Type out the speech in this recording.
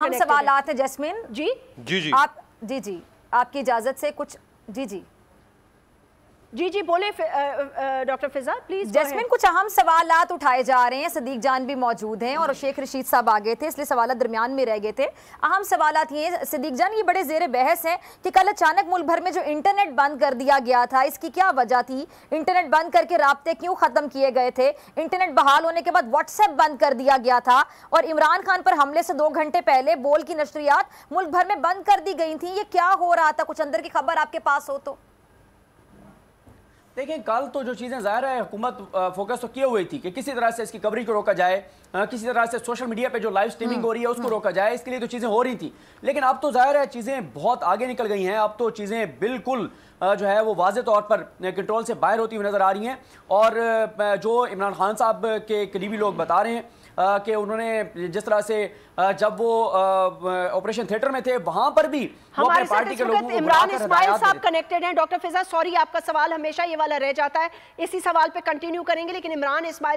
हम सवालात हैं जैस्मिन जी जी जी आप जी आपकी इजाजत से कुछ जी जी बोले डॉक्टर फिजा प्लीज। जैस्मिन कुछ अहम सवालात उठाए जा रहे हैं, सदीक जान भी मौजूद हैं और शेख रशीद साहब आ गए थे, इसलिए सवाल दरमियान में रह गए थे। अहम सवालात ये सदीक जान, ये बड़े जेर बहस है कि कल अचानक मुल्क भर में जो इंटरनेट बंद कर दिया गया था, इसकी क्या वजह थी? इंटरनेट बंद करके राब्ते क्यों खत्म किए गए थे? इंटरनेट बहाल होने के बाद व्हाट्सएप बंद कर दिया गया था और इमरान खान पर हमले से 2 घंटे पहले बोल की नशरियात मुल्क भर में बंद कर दी गई थी। ये क्या हो रहा था? कुछ अंदर की खबर आपके पास हो तो। देखें, कल तो जो चीज़ें ज़ाहिर है हुकूमत फोकस तो किए हुई थी कि किसी तरह से इसकी कवरेज को रोका जाए, किसी तरह से सोशल मीडिया पे जो लाइव स्ट्रीमिंग हो रही है उसको रोका जाए, इसके लिए तो चीज़ें हो रही थी। लेकिन अब तो ज़ाहिर है चीज़ें बहुत आगे निकल गई हैं। अब तो चीज़ें बिल्कुल जो है वो वाज़े तौर पर कंट्रोल से बाहर होती हुई नज़र आ रही हैं। और जो इमरान खान साहब के करीबी लोग बता रहे हैं कि उन्होंने जिस तरह से जब वो ऑपरेशन थिएटर में थे वहां पर भी हमारे पार्टी के लोगों को इमरान इस्माइल साहब कनेक्टेड हैं। डॉक्टर फिजा सॉरी, आपका सवाल हमेशा ये वाला रह जाता है, इसी सवाल पे कंटिन्यू करेंगे, लेकिन इमरान इस्माइल